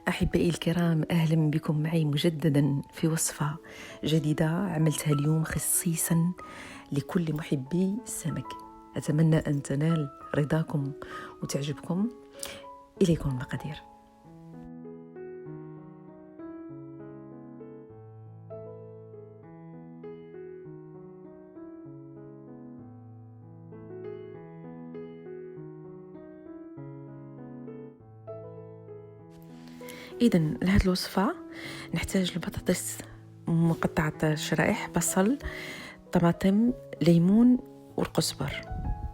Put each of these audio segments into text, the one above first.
أحبائي الكرام، أهلا بكم معي مجددا في وصفة جديدة عملتها اليوم خصيصا لكل محبي السمك. أتمنى أن تنال رضاكم وتعجبكم. إليكم المقادير. إذن لهذه الوصفة نحتاج البطاطس مقطعة الشرائح، بصل، طماطم، ليمون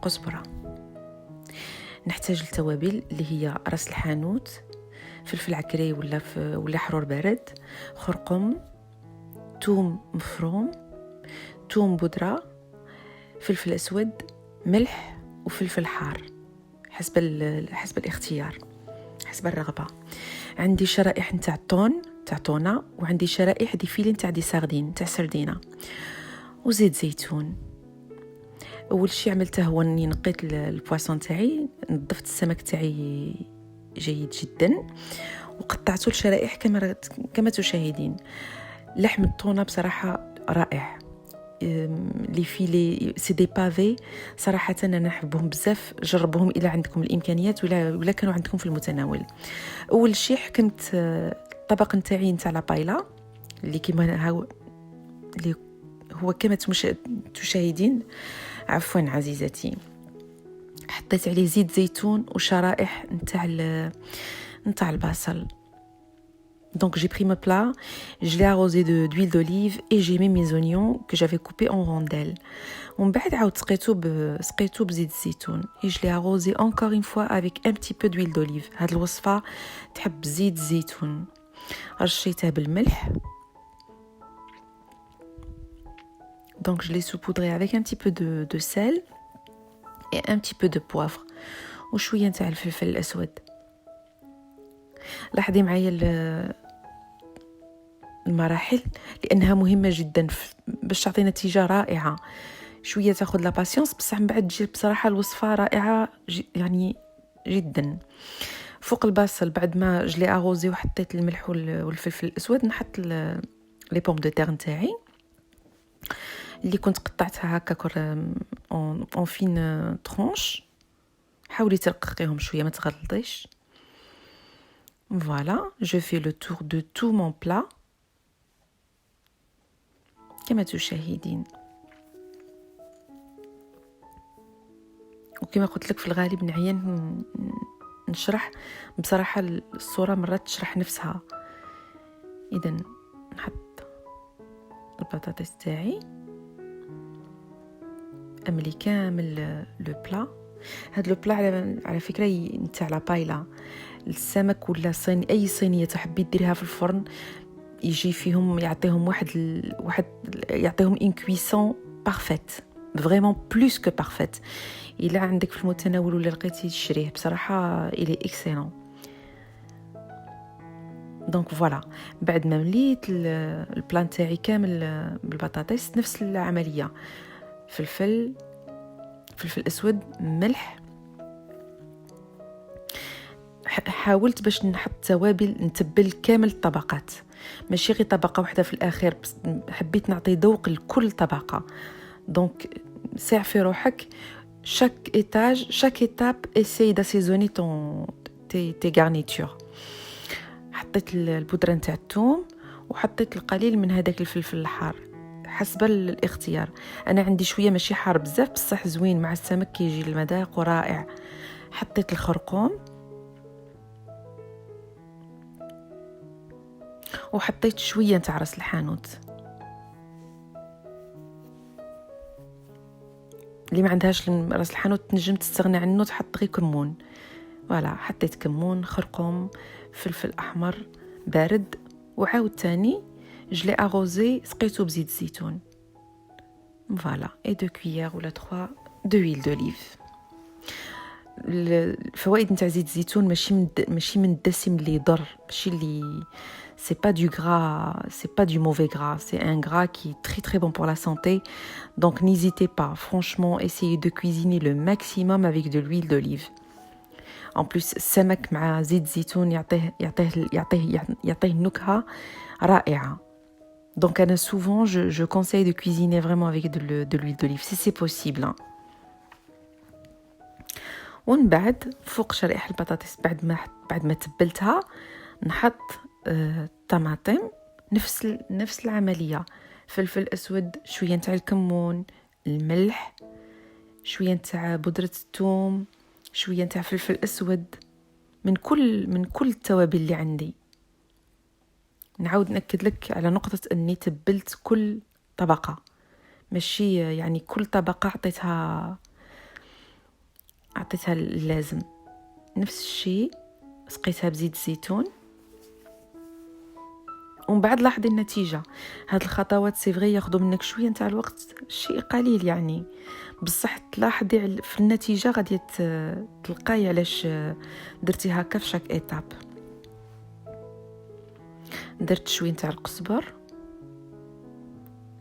قزبرة. نحتاج التوابل اللي هي راس الحانوت، فلفل عكري ولا حرور بارد، خرقم، ثوم مفروم، ثوم بودرة، فلفل أسود، ملح وفلفل حار حسب الاختيار، حسب الرغبة. عندي شرائح نتاع تونة، وعندي شرائح دي فيلي نتاع سردينة، وزيت زيتون. اول شيء عملته هو اني نقيت البواسون تاعي، نظفت السمك تاعي جيد جدا وقطعته لشرائح كما تشاهدين. لحم التونة بصراحة رائع، لي فيلي سي دي بافي، صراحة أنا نحبهم بزاف. جربوهم إلى عندكم الإمكانيات ولا كانوا عندكم في المتناول. أول شيء حكمت الطبق نتاعي نتاع لابايلا اللي هو كما تشاهدين. عفوا عزيزتي، حطيت عليه زيت زيتون وشرائح نتاع البصل. Donc j'ai pris mon plat, je l'ai arrosé d'huile d'olive et j'ai mis mes oignons que j'avais coupés en rondelles. ومن بعد عاود سقيته بزيت الزيتون et je l'ai arrosé encore une fois avec un petit peu d'huile d'olive. هاد الوصفة تحب زيت الزيتون. رشيتها بالملح. Donc je l'ai saupoudré avec un petit peu de sel et un petit peu de poivre وشوية نتاع الفلفل الأسود. لاحظي معايا المراحل لأنها مهمة جدا باش تعطي نتيجة رائعة. شوية تاخذ لا باسيونس، بصح من بعد تجي بصراحة الوصفة رائعة يعني جدا. فوق البصل بعد ما جلي اغوزي وحطيت الملح والفلفل الأسود، نحط لي بوم دو تير نتاعي اللي كنت قطعتها هكا اون فين ترونش. حاولي ترققيهم شويه ما تغلطيش. فوالا جو في لو تور دو تو مون بلا كما تشاهدين. وكما قلت لك في الغالب نعيا نشرح، بصراحه الصوره مرات تشرح نفسها. اذا نحط البطاطس تاعي، املي كامل لو بلا. هاد لو بلا على فكره نتاع لا بايلا، السمك ولا صيني، اي صينيه تحبي ديريها في الفرن يجي فيهم يعطيهم يعطيهم ان كويسون بارفيت، فريمون بلوس كو بارفيت. الا عندك في المتناول ولا لقيتي تشريه، بصراحه الي اكسيلون. دونك فوالا بعد ما مليت البلان تاعي كامل بالبطاطس، نفس العمليه، فلفل اسود، ملح. حاولت باش نحط توابل، نتبل كامل الطبقات، ماشي غير طبقه واحده في الاخير، حبيت نعطي ذوق لكل طبقه. دونك ساع في روحك، chaque étape essaye d'assaisonner tes garnitures. حطيت البودره نتاع الثوم وحطيت القليل من هذاك الفلفل الحار حسب الاختيار. انا عندي شويه ماشي حار بزاف، بصح زوين مع السمك كيجي المذاق ورائع. حطيت الخرقوم وحطيت شويه نتاع راس الحانوت. اللي ما عندهاش راس الحانوت تنجم تستغنى عنه، تحط غير كمون. فوالا حطيت كمون، خرقوم، فلفل احمر بارد، وعاود تاني جلي اغوزي سقيته بزيت الزيتون. فوالا اي 2 كويير ولا 3 دو ويل دوليف. الفوائد نتاع زيت الزيتون ماشي من الدسم اللي يضر، ماشي اللي c'est pas du gras, c'est pas du mauvais gras, c'est un gras qui est très très bon pour la santé. Donc n'hésitez pas, franchement, essayez de cuisiner le maximum avec de l'huile d'olive. en plus السمك مع زيت زيتون يعطيه نكهة رائعة. Donc souvent je conseille de cuisiner vraiment avec de l'huile d'olive si c'est possible. ومن بعد فوق شرائح البطاطس بعد ما تبلتها نحط طماطم، نفس العملية، فلفل اسود، شويه نتاع الكمون، الملح، شويه نتاع بودره الثوم، شويه نتاع فلفل اسود، من كل التوابل اللي عندي. نعاود ناكد لك على نقطه اني تبلت كل طبقه، ماشي يعني كل طبقه عطيتها اللازم. نفس الشيء سقيتها بزيت الزيتون، ومن بعد لاحظي النتيجه. هاد الخطوات سي فغي ياخذوا منك شويه نتاع الوقت، شيء قليل يعني، بصح تلاحظي في النتيجه غادي تلقاي علاش درتي هكا في شاك ايتاب. درت شويه نتاع القزبر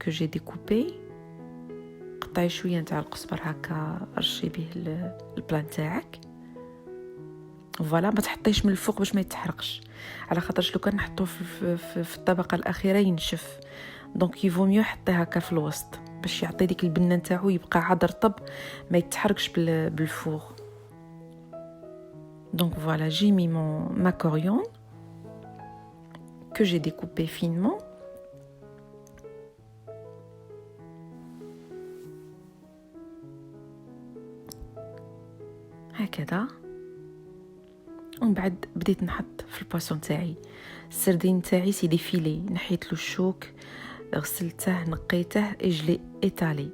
كو جي ديكوبي، قطعي شويه نتاع القزبر هكا، رشي به البلان تاعك. فوالا، ما تحطيش من الفوق باش ما يتحرقش، على خاطرش لو كان نحطوه في الطبقه الاخيره ينشف. دونك يفو ميو حطيه هكا في الوسط باش يعطي ديك البنه نتاعو يبقى عاد رطب، ما يتحرقش بالفوغ. دونك فوالا، جي مي ما كوريون que j'ai découpé finement. هكذا. ومن بعد بديت نحط في البواسون تاعي. السردين تاعي سي دي فيلي، نحيت له الشوك، غسلته، نقيته، اجلي ايطالي.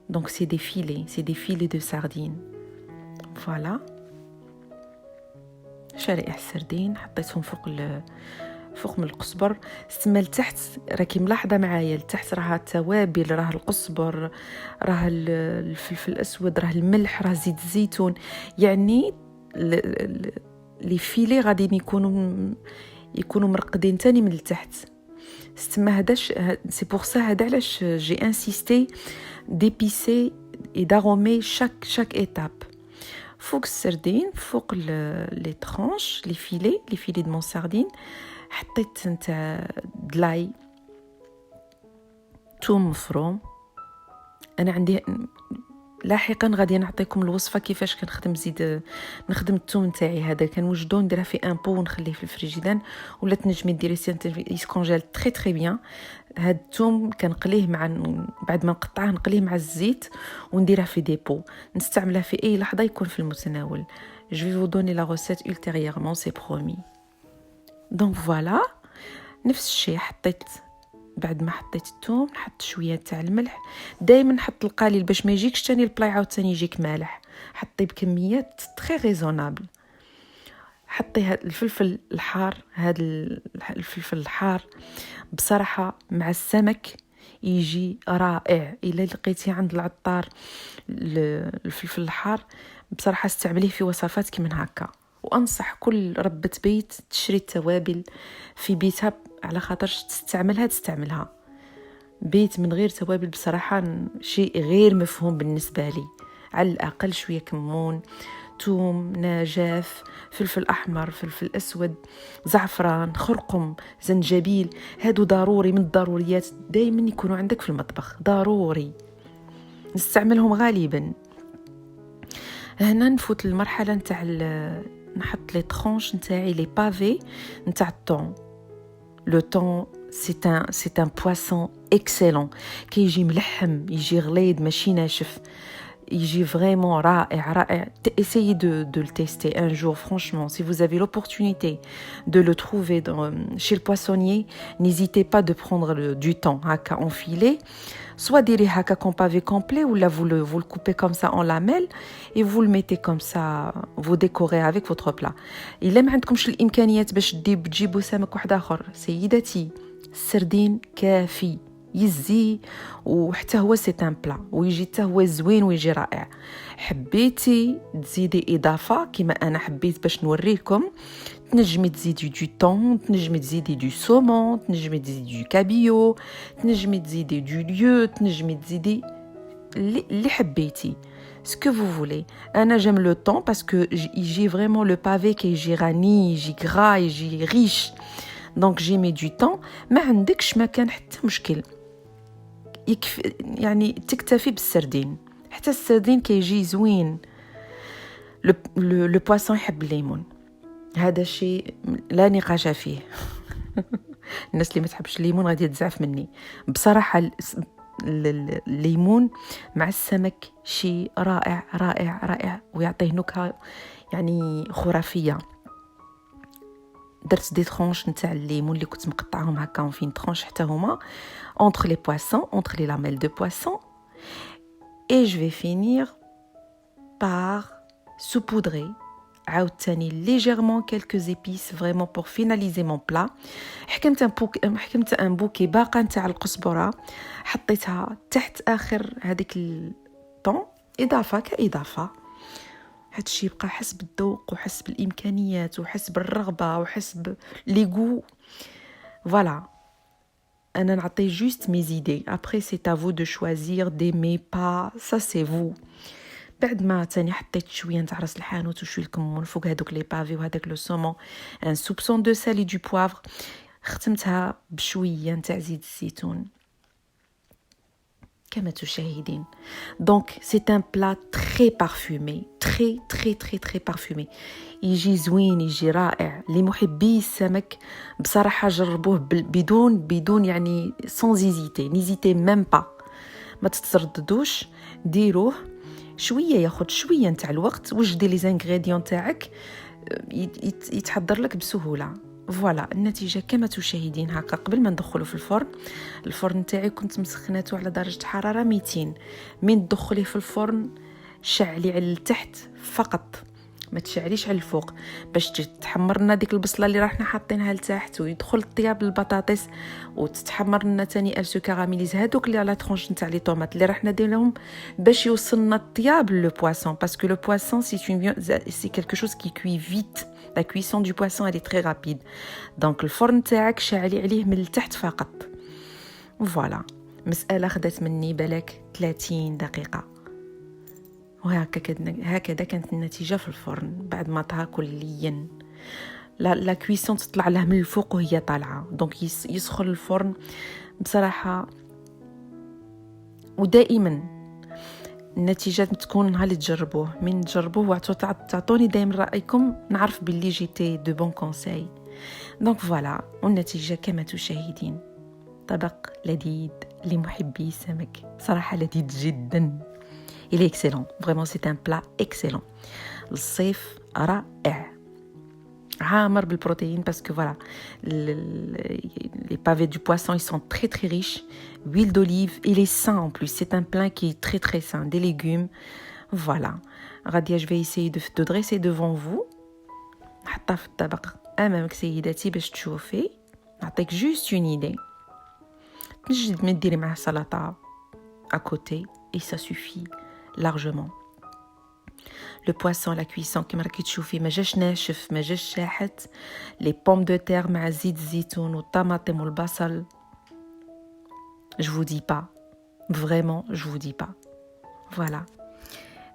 دونك سي دي فيلي دو ساردين. فوالا، شرائح السردين حطيتهم فوق من القزبر. استما لتحت راكي ملاحظه معايا، لتحت راه التوابل، راه القزبر، راه الفلفل الاسود، راه الملح، راه زيت الزيتون، يعني لي فيلي غادي يكونوا مرقدين تاني من التحت. استما هداش سي بور سا، هذا علاش جي انسيستي ديبيسي اي دارومي شاك ايتاب. فوق السردين، فوق لي ترانش، لي فيلي دو مون ساردين، حطيت نتاع دلاي، توم مفروم. انا عندي لاحقا غادي نعطيكم الوصفه كيفاش نخدم الثوم نتاعي. هذا كنوجدو نديرها في ان بو ونخليه في الفريجيدان، ولا تنجمي ديري يسكونجيل تري تري بيان. هاد الثوم كنقليه بعد ما نقطعه نقليه مع الزيت ونديرها في ديبو، نستعملها في اي لحظه يكون في المتناول. جو في فو دوني لا ريسيت ultérieurement سي برومي. دونك فوالا، نفس الشيء حطيت، بعد ما حطيت الثوم نحط شويه تاع الملح. دائما نحط القليل باش ما يجيكش تاني البلاي عاوتاني يجيك مالح. حطي بكميات تري ريزونابل. حطي هاد الفلفل الحار، هذا الفلفل الحار بصراحه مع السمك يجي رائع. الا لقيتي عند العطار الفلفل الحار بصراحه استعمليه في وصفات كيما هكا. وانصح كل ربة بيت تشري التوابل في بيتها، على خاطرش تستعملها. بيت من غير توابل بصراحة شيء غير مفهوم بالنسبة لي. على الأقل شوية كمون، توم، نجاف، فلفل أحمر، فلفل أسود، زعفران، خرقم، زنجبيل، هادو ضروري من الضروريات، دايما يكونوا عندك في المطبخ، ضروري نستعملهم غالبا. هنا نفوت المرحلة نتاع نحط لي ترونش نتاعي، لي بافي نتاع الطون. لو طون سي ان بواسون اكسيلون، كيجي ملحم، يجي غليظ ماشي ناشف، يجي فريمون رائع. Essayez de le tester un jour, franchement. Si vous avez l'opportunité de le trouver chez le poissonnier, n'hésitez pas de prendre du temps haka en filet. Soit direz haka comme pavé complet, ou là vous le coupez comme ça en lamelles et vous le mettez comme ça, vous décorez avec votre plat. إلا ما عندكمش الإمكانيات باش تجيبوا سمك واحد آخر، سيدتي السردين كافي، يزي وحتى هو سي ان بلا، ويجي حتى هو زوين ويجي رائع. حبيتي تزيدي اضافه كما انا حبيت باش نوريكم، تنجمي تزيدي دو طون، تنجمي تزيدي دو سومون، تنجمي تزيدي دو كابيو، تنجمي تزيدي دو ليو، تنجمي تزيدي اللي حبيتي. ce que vous voulez. Anna, j'aime le thon parce que j'ai vraiment le pavé qui est rani, j'ai gras et j'ai riche. Donc j'ai mis du thon. ما عندكش ما كان حتى مشكل. يكفي يعني تكتفي بالسردين. حتى السردين كيجي زوين. لو بواسون يحب الليمون. هذا شيء لا نقاش فيه. الناس اللي ما تحبش الليمون غادي تزعف مني. بصراحة الليمون مع السمك شيء رائع رائع رائع ويعطيه نكهة يعني خرافية. درت دي ترونش نتاع الليمون اللي كنت مقطعهم هكا فين ترونش حتى هما entre les poissons, entre les lamelles de poisson, et je vais finir par saupoudrer عاوتاني légèrement quelques épices vraiment pour finaliser mon plat. حكمت ان بوكي باقه نتاع القزبره حطيتها تحت اخر هذيك الطون اضافه كاضافه. هادشي يبقى حسب الذوق وحسب الامكانيات وحسب الرغبه وحسب ليغو. فوالا انا نعطي juste mes idées. Après c'est à vous de choisir d'aimer pas, ça c'est vous. بعد ما تاني حطيت شويه نتاع راس الحانوت وشويه الكمون فوق هذوك لي بافي وهذاك لو سومون ان سوبسون دو سالي دو بوافر. ختمتها بشويه نتاع زيت الزيتون كما تشاهدين. دونك سي ان بلا تري بارفومي تري تري تري تري بارفومي. يجي زوين يجي رائع. لمحبي السمك بصراحه جربوه بدون يعني سون زيزيتي نيزيتي ميم با. ما تترددوش ديروه. شويه ياخذ شويه نتاع الوقت. وجدي لي زانغريديون تاعك يتحضر لك بسهوله. فوالا النتيجه كما تشاهدين هكا. قبل ما ندخله في الفرن تاعي كنت مسخناته على درجه حراره 200. من تدخليه في الفرن شعلي على التحت فقط ما تشعليش على الفوق باش تتحمر لنا ديك البصله اللي راحنا حاطينها لتحت ويدخل الطياب البطاطس وتتحمر لنا تاني السو كاراميليز هذوك اللي على ترونش نتاع لي طوماط اللي راحنا نديرهم باش يوصلنا الطياب لو بواسون باسكو لو بواسون سي كلكو شوز كي كوي فيت. لا كويسون دو بواسون elle est très rapide. دونك الفرن تاعك شعلي عليه من التحت فقط. فوالا مساله خدات مني بالك 30 دقيقه وهكذا كانت النتيجة في الفرن بعد ما طهى كليا. لا كويسون تطلع له من الفوق وهي طالعة. دونك يسخن الفرن بصراحة. ودائما النتيجة تكون نهار اللي تجربوه من تجربوه وتعطوني دائما رأيكم نعرف باللي جيتي دو بون كونساي. دونك فوالا والنتيجة كما تشاهدين طبق لذيذ لمحبي السمك. صراحة لذيذ جدا. Il est excellent. Vraiment, c'est un plat excellent. الصيف رائع. عامر بالبروtéines parce que voilà, les pavés du poisson, ils sont très très riches. Huile d'olive, il est sain en plus. C'est un plat qui est très très sain. Des légumes. Voilà. Radia, je vais essayer de dresser devant vous. نحطها في الطبق أمامك سيداتي باش تشوفي. نعطيك juste une idée. تنجد ديري معاه سلطة à côté et ça suffit largement. Le poisson, la cuisson كما راكي تشوفي ما جاش ناشف ما جاش شاحت. les pommes de terre مع زيت الزيتون والطماطم والبصل. je vous dis pas vraiment je vous dis pas. voilà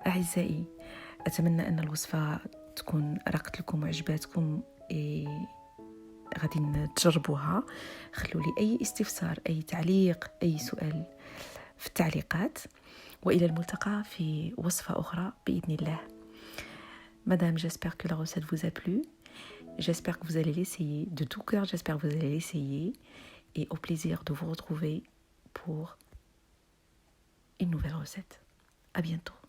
أعزائي أتمنى أن الوصفة تكون رقت لكم وعجباتكم غادي تجربوها. خلوا لي أي استفسار أي تعليق أي سؤال في التعليقات وإلى الملتقى في وصفة أخرى بإذن الله. Madame, j'espère que la recette vous a plu. J'espère que vous allez l'essayer de tout cœur. J'espère que vous allez l'essayer. Et au plaisir de vous retrouver pour une nouvelle recette. À bientôt.